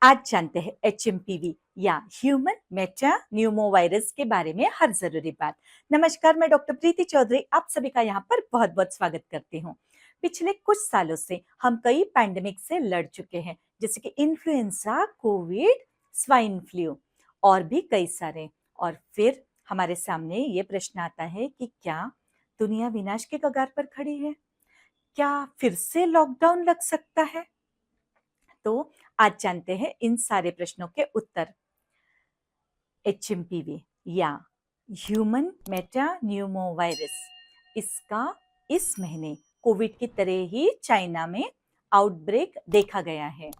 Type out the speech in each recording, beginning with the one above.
आज जानते हैं HMPV या ह्यूमन मेटा न्यूमोवायरस के बारे में हर जरूरी बात। नमस्कार, मैं डॉक्टर प्रीति चौधरी आप सभी का यहाँ पर बहुत बहुत स्वागत करती हूँ। पिछले कुछ सालों से हम कई पैंडेमिक से लड़ चुके हैं, जैसे कि इन्फ्लुएंजा, कोविड, स्वाइन फ्लू और भी कई सारे। और फिर हमारे सामने ये प्रश्न आता है कि क्या दुनिया विनाश के कगार पर खड़ी है? क्या फिर से लॉकडाउन लग सकता है? तो आज जानते हैं इन सारे प्रश्नों के उत्तर। HMPV या ह्यूमन मेटा न्यूमोवायरस, इसका इस महीने कोविड की तरह ही चाइना में आउटब्रेक देखा गया है,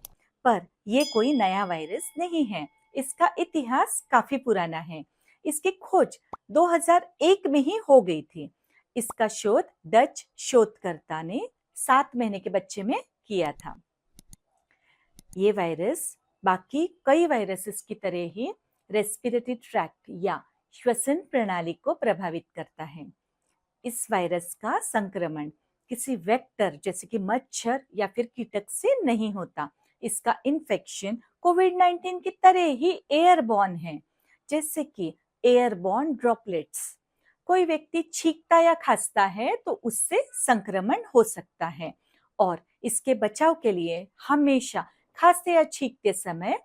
पर यह कोई नया वायरस नहीं है। इसका इतिहास काफी पुराना है। इसकी खोज 2001 में ही हो गई थी। इसका शोध डच शोधकर्ता ने 7 महीने के बच्चे में किया था। ये वायरस बाकी कई वायरसेस की तरह ही रेस्पिरेटरी ट्रैक्ट या श्वसन प्रणाली को प्रभावित करता है। इस वायरस का संक्रमण किसी वेक्टर जैसे कि मच्छर या फिर कीटक से नहीं होता। इसका इन्फेक्शन कोविड-19 की तरह ही एयरबॉर्न है, जैसे कि एयरबॉर्न ड्रॉपलेट्स। कोई व्यक्ति छींकता या खांसता है तो उससे संक्रमण हो सकता है, और इसके बचाव के लिए हमेशा खांसते या छींकते समय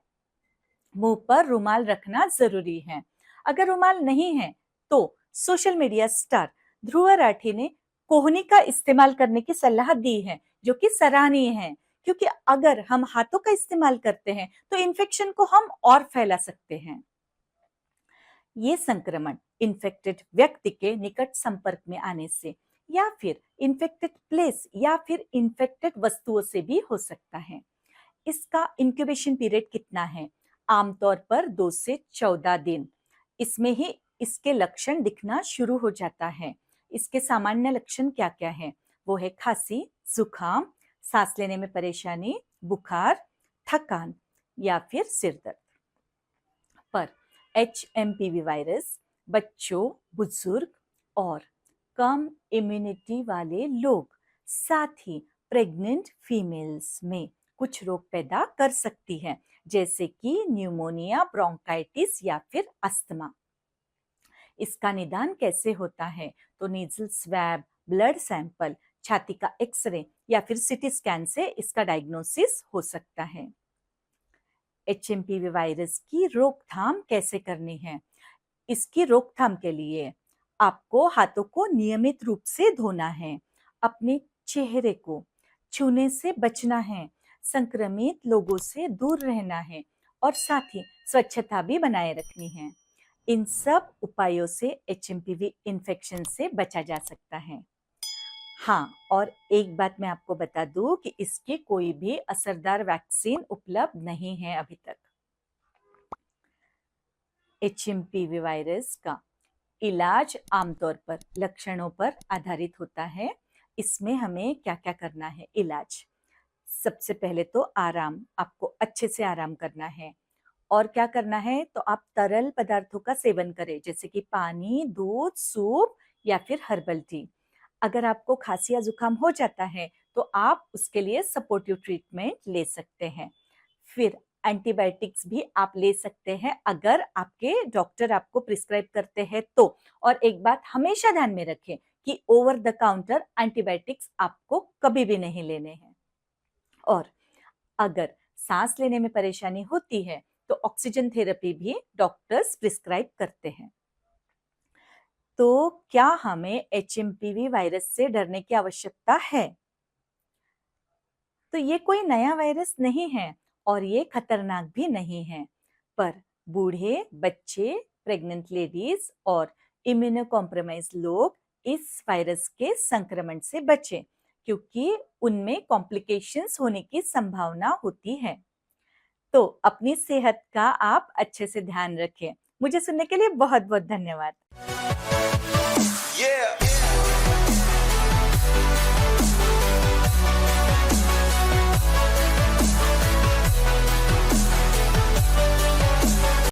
मुंह पर रुमाल रखना जरूरी है। अगर रुमाल नहीं है तो social media star Dhruv Rathee ने कोहनी का इस्तेमाल करने की सलाह दी है, जो कि सराहनीय है, क्योंकि अगर हम हाथों का इस्तेमाल करते हैं तो इन्फेक्शन को हम और फैला सकते हैं। ये संक्रमण इन्फेक्टेड व्यक्ति के निकट संपर्क में आने से या फिर इन्फेक्टेड प्लेस या फिर इन्फेक्टेड वस्तुओं से भी हो सकता है। इसका इंक्यूबेशन पीरियड कितना है? आमतौर पर 2 से 14 दिन। इसमें ही इसके लक्षण दिखना शुरू हो जाता है। इसके सामान्य लक्षण क्या क्या है? वो है खांसी, जुकाम, सांस लेने में परेशानी, बुखार, थकान या फिर सिर दर्द। पर HMPV वायरस बच्चों, बुजुर्ग और कम इम्यूनिटी वाले लोग, साथ ही प्रेग्नेंट फीमेल्स में कुछ रोग पैदा कर सकती है, जैसे कि न्यूमोनिया, ब्रोंकाइटिस या फिर अस्थमा। इसका निदान कैसे होता है? तो नेजल स्वैब, ब्लड सैंपल, छाती का एक्सरे या फिर सीटी स्कैन से इसका डायग्नोसिस हो सकता है। HMPV वायरस की रोकथाम कैसे करनी है? इसकी रोकथाम के लिए आपको हाथों को नियमित रूप से धोना है, अपने चेहरे को छूने से बचना है, संक्रमित लोगों से दूर रहना है और साथ ही स्वच्छता भी बनाए रखनी है। इन सब उपायों से HMPV इन्फेक्शन से बचा जा सकता है। हाँ, और एक बात मैं आपको बता दूं कि इसकी कोई भी असरदार वैक्सीन उपलब्ध नहीं है अभी तक। HMPV वायरस का इलाज आमतौर पर लक्षणों पर आधारित होता है। इसमें हमें क्या क्या करना है? इलाज सबसे पहले तो आराम, आपको अच्छे से आराम करना है। और क्या करना है? तो आप तरल पदार्थों का सेवन करें, जैसे कि पानी, दूध, सूप या फिर हर्बल टी। अगर आपको खांसी या जुकाम हो जाता है तो आप उसके लिए सपोर्टिव ट्रीटमेंट ले सकते हैं। फिर एंटीबायोटिक्स भी आप ले सकते हैं अगर आपके डॉक्टर आपको प्रिस्क्राइब करते हैं तो। और एक बात हमेशा ध्यान में रखें कि ओवर द काउंटर एंटीबायोटिक्स आपको कभी भी नहीं लेने हैं। और अगर सांस लेने में परेशानी होती है तो ऑक्सीजन थेरेपी भी डॉक्टर्स प्रिस्क्राइब करते हैं। तो क्या हमें HMPV वायरस से डरने की आवश्यकता है? तो ये कोई नया वायरस नहीं है और ये खतरनाक भी नहीं है, पर बूढ़े, बच्चे, प्रेग्नेंट लेडीज और इम्यूनो कॉम्प्रोमाइज लोग इस वायरस के संक्रमण से बचें, क्योंकि उनमें कॉम्प्लिकेशंस होने की संभावना होती है। तो अपनी सेहत का आप अच्छे से ध्यान रखें। मुझे सुनने के लिए बहुत बहुत धन्यवाद। Yeah.